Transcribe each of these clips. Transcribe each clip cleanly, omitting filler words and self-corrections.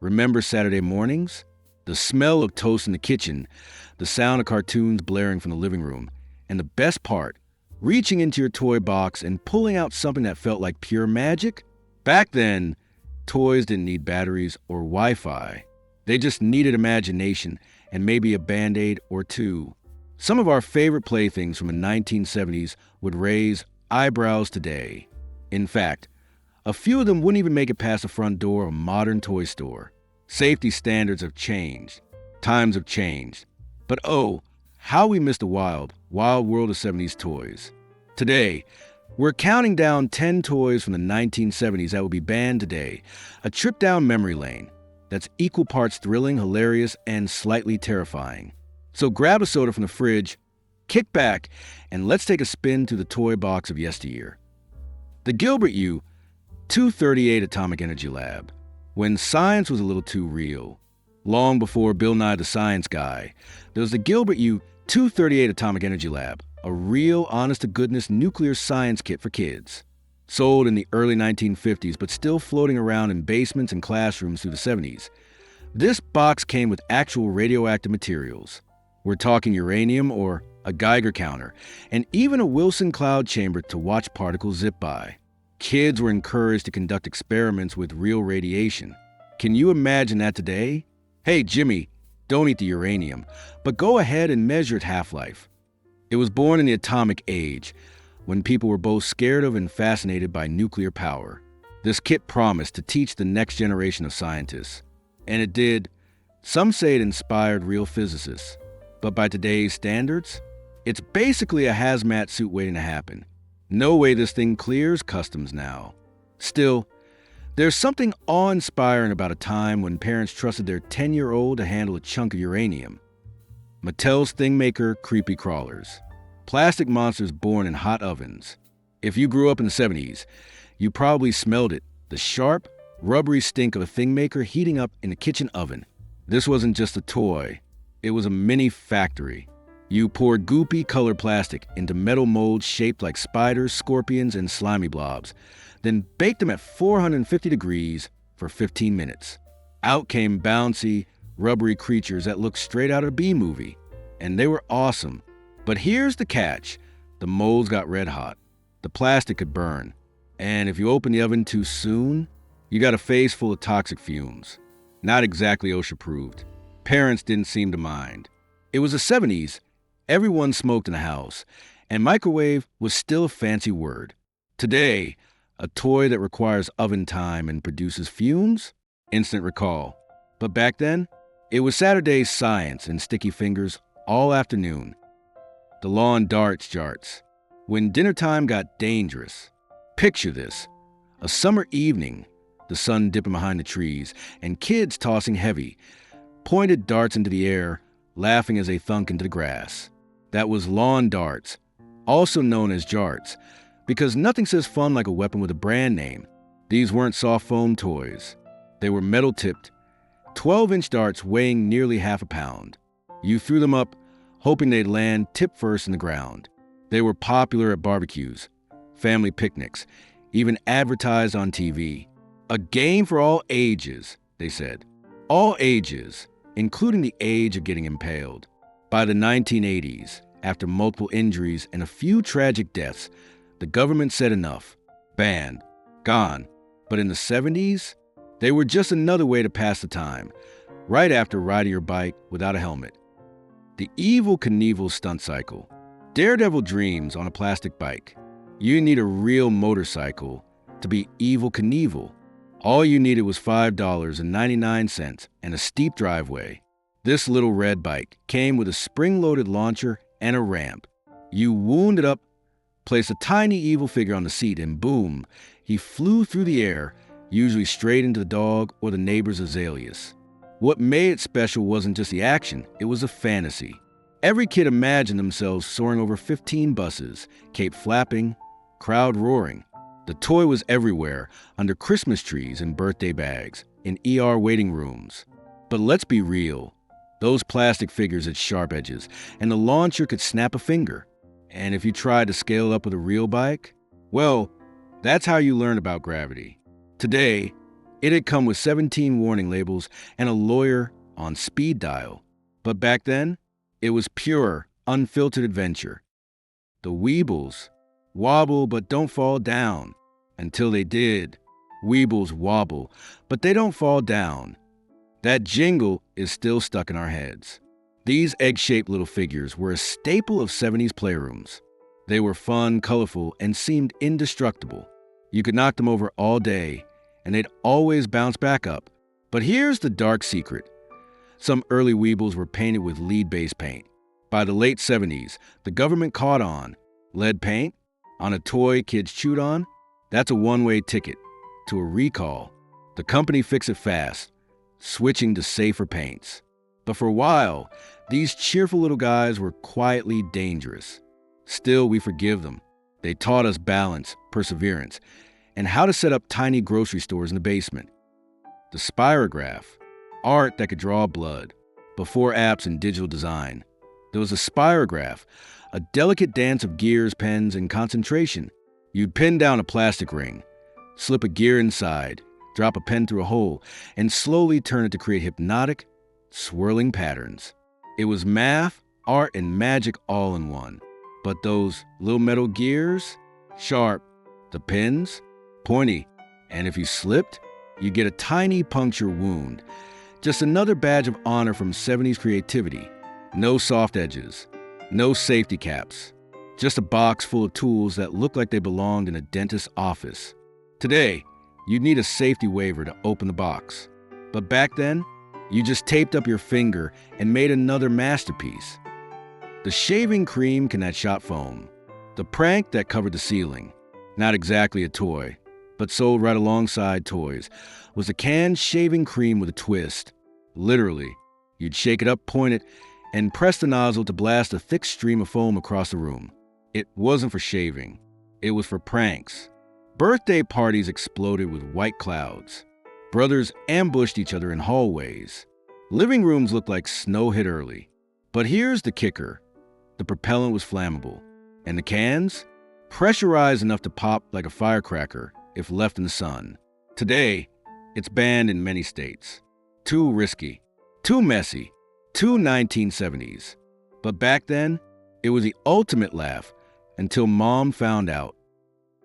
Remember Saturday mornings? The smell of toast in the kitchen, the sound of cartoons blaring from the living room, and the best part, reaching into your toy box and pulling out something that felt like pure magic? Back then, toys didn't need batteries or Wi-Fi. They just needed imagination and maybe a Band-Aid or two. Some of our favorite playthings from the 1970s would raise eyebrows today. In fact, a few of them wouldn't even make it past the front door of a modern toy store. Safety standards have changed. Times have changed. But oh, how we miss the wild world of 70s toys. Today, we're counting down 10 toys from the 1970s that will be banned today. A trip down memory lane that's equal parts thrilling, hilarious, and slightly terrifying. So grab a soda from the fridge, kick back, and let's take a spin through the toy box of yesteryear. The Gilbert U 238 Atomic Energy Lab. When science was a little too real. Long before Bill Nye the Science Guy, there was the Gilbert U 238 Atomic Energy Lab, a real, honest-to-goodness nuclear science kit for kids. Sold in the early 1950s, but still floating around in basements and classrooms through the 70s. This box came with actual radioactive materials. We're talking uranium or a Geiger counter, and even a Wilson cloud chamber to watch particles zip by. Kids were encouraged to conduct experiments with real radiation. Can you imagine that today? Hey, Jimmy, don't eat the uranium, but go ahead and measure its half-life. It was born in the atomic age, when people were both scared of and fascinated by nuclear power. This kit promised to teach the next generation of scientists. And it did. Some say it inspired real physicists. But by today's standards, it's basically a hazmat suit waiting to happen. No way this thing clears customs now. Still, there's something awe-inspiring about a time when parents trusted their 10-year-old to handle a chunk of uranium. Mattel's Thingmaker creepy crawlers. Plastic monsters born in hot ovens. If you grew up in the 70s, you probably smelled it, the sharp, rubbery stink of a Thingmaker heating up in a kitchen oven. This wasn't just a toy. It was a mini factory. You poured goopy colored plastic into metal molds shaped like spiders, scorpions, and slimy blobs, then baked them at 450 degrees for 15 minutes. Out came bouncy, rubbery creatures that looked straight out of a B-movie. And they were awesome. But here's the catch. The molds got red hot. The plastic could burn. And if you open the oven too soon, you got a face full of toxic fumes. Not exactly OSHA-approved. Parents didn't seem to mind. It was the 70s. Everyone smoked in the house, and microwave was still a fancy word. Today, a toy that requires oven time and produces fumes? Instant recall. But back then, it was Saturday's science and sticky fingers all afternoon. The lawn darts Jarts. When dinnertime got dangerous. Picture this. A summer evening, the sun dipping behind the trees, and kids tossing heavy, pointed darts into the air, laughing as they thunk into the grass. That was lawn darts, also known as Jarts, because nothing says fun like a weapon with a brand name. These weren't soft foam toys. They were metal-tipped, 12-inch darts weighing nearly half a pound. You threw them up, hoping they'd land tip first in the ground. They were popular at barbecues, family picnics, even advertised on TV. A game for all ages, they said. All ages, including the age of getting impaled. By the 1980s, after multiple injuries and a few tragic deaths, the government said enough. Banned. Gone. But in the 70s, they were just another way to pass the time, right after riding your bike without a helmet. The Evel Knievel stunt cycle. Daredevil dreams on a plastic bike. You need a real motorcycle to be Evel Knievel. All you needed was $5.99 and a steep driveway. This little red bike came with a spring-loaded launcher and a ramp. You wound it up, placed a tiny Evel figure on the seat, and boom, he flew through the air, usually straight into the dog or the neighbor's azaleas. What made it special wasn't just the action, it was a fantasy. Every kid imagined themselves soaring over 15 buses, cape flapping, crowd roaring. The toy was everywhere, under Christmas trees and birthday bags, in ER waiting rooms. But let's be real. Those plastic figures had sharp edges, and the launcher could snap a finger. And if you tried to scale up with a real bike, well, that's how you learn about gravity. Today, It had come with 17 warning labels and a lawyer on speed dial. But back then, it was pure, unfiltered adventure. The Weebles, wobble but don't fall down. Until they did. Weebles wobble, but they don't fall down. That jingle is still stuck in our heads. These egg-shaped little figures were a staple of 70s playrooms. They were fun, colorful, and seemed indestructible. You could knock them over all day, and they'd always bounce back up. But here's the dark secret. Some early Weebles were painted with lead-based paint. By the late 70s, the government caught on. Lead paint? On a toy kids chewed on? That's a one-way ticket to a recall. The company fixed it fast, switching to safer paints. But for a while, these cheerful little guys were quietly dangerous. Still, we forgive them. They taught us balance, perseverance, and how to set up tiny grocery stores in the basement. The Spirograph, art that could draw blood. Before apps and digital design, there was a Spirograph, a delicate dance of gears, pens, and concentration. You'd pin down a plastic ring, slip a gear inside, drop a pen through a hole, and slowly turn it to create hypnotic, swirling patterns. It was math, art, and magic all in one. But those little metal gears, sharp, the pins, pointy, and if you slipped, you'd get a tiny puncture wound. Just another badge of honor from 70s creativity. No soft edges, no safety caps, just a box full of tools that looked like they belonged in a dentist's office. Today, you'd need a safety waiver to open the box. But back then, you just taped up your finger and made another masterpiece. The shaving cream can that shot foam. The prank that covered the ceiling. Not exactly a toy, but sold right alongside toys, was a canned shaving cream with a twist. Literally, you'd shake it up, point it, and press the nozzle to blast a thick stream of foam across the room. It wasn't for shaving. It was for pranks. Birthday parties exploded with white clouds. Brothers ambushed each other in hallways. Living rooms looked like snow hit early. But here's the kicker. The propellant was flammable. And the cans? Pressurized enough to pop like a firecracker if left in the sun. Today, it's banned in many states. Too risky. Too messy. Too 1970s. But back then, it was the ultimate laugh until Mom found out.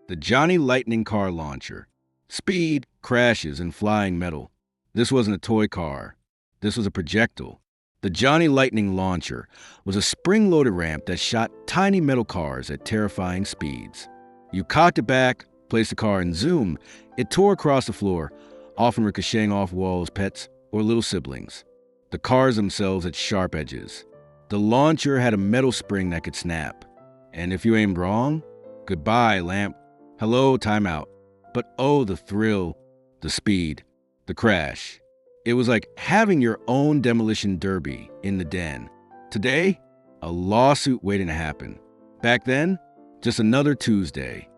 The Johnny Lightning car launcher. Speed, crashes, and flying metal. This wasn't a toy car. This was a projectile. The Johnny Lightning launcher was a spring-loaded ramp that shot tiny metal cars at terrifying speeds. You cocked it back, placed the car in zoom, it tore across the floor, often ricocheting off walls, pets, or little siblings. The cars themselves had sharp edges. The launcher had a metal spring that could snap. And if you aimed wrong, goodbye, lamp. Hello, timeout. But oh, the thrill, the speed, the crash. It was like having your own demolition derby in the den. Today, a lawsuit waiting to happen. Back then, just another Tuesday.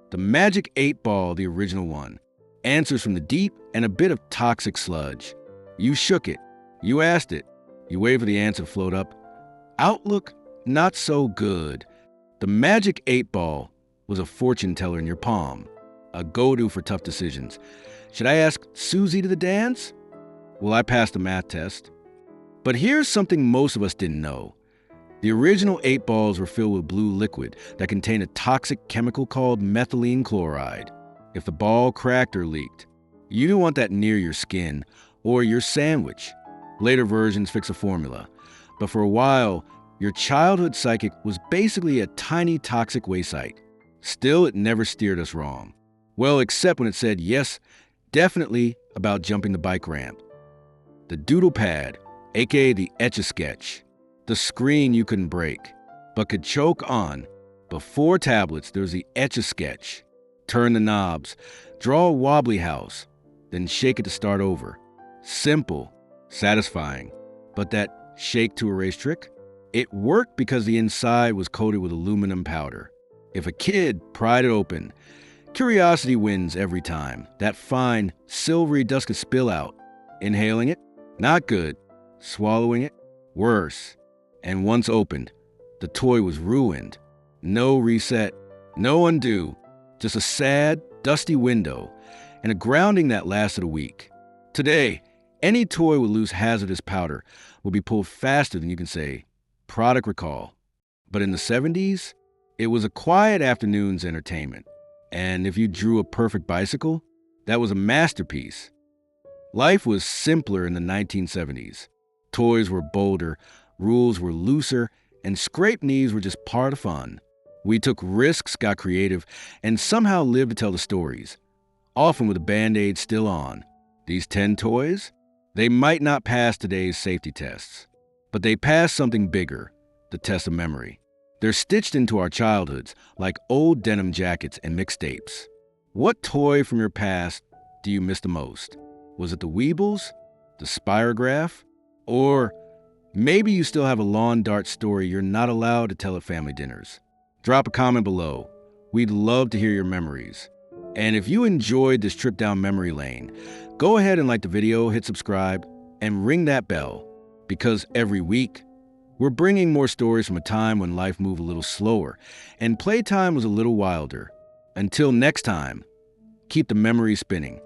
The Magic 8-Ball, the original one. Answers from the deep and a bit of toxic sludge. You shook it. You asked it. You waited for the answer to float up. Outlook, not so good. The Magic 8-Ball was a fortune teller in your palm. A go-to for tough decisions. Should I ask Susie to the dance? Well, I passed the math test. But here's something most of us didn't know. The original 8 balls were filled with blue liquid that contained a toxic chemical called methylene chloride. If the ball cracked or leaked, you didn't want that near your skin or your sandwich. Later versions fix a formula. But for a while, your childhood psychic was basically a tiny toxic waste site. Still, it never steered us wrong. Well, except when it said yes, definitely about jumping the bike ramp. The Doodle pad, aka the Etch-a-Sketch. The screen you couldn't break, but could choke on. Before tablets, there was the Etch-a-Sketch. Turn the knobs, draw a wobbly house, then shake it to start over. Simple, satisfying. But that shake to erase trick? It worked because the inside was coated with aluminum powder. If a kid pried it open, curiosity wins every time. That fine, silvery dust could spill out. Inhaling it? Not good. Swallowing it? Worse. And once opened, the toy was ruined. No reset, no undo, just a sad, dusty window. and a grounding that lasted a week. Today, any toy with loose hazardous powder will be pulled faster than you can say, product recall. But in the 70s, it was a quiet afternoon's entertainment. And if you drew a perfect bicycle, that was a masterpiece. Life was simpler in the 1970s. Toys were bolder, rules were looser, and scraped knees were just part of fun. We took risks, got creative, and somehow lived to tell the stories, often with a Band-Aid still on. These 10 toys? They might not pass today's safety tests, but they pass something bigger, the test of memory. They're stitched into our childhoods, like old denim jackets and mixtapes. What toy from your past do you miss the most? Was it the Weebles, the Spirograph, or maybe you still have a lawn dart story you're not allowed to tell at family dinners? Drop a comment below. We'd love to hear your memories. And if you enjoyed this trip down memory lane, go ahead and like the video, hit subscribe, and ring that bell. Because every week, we're bringing more stories from a time when life moved a little slower and playtime was a little wilder. Until next time, keep the memories spinning.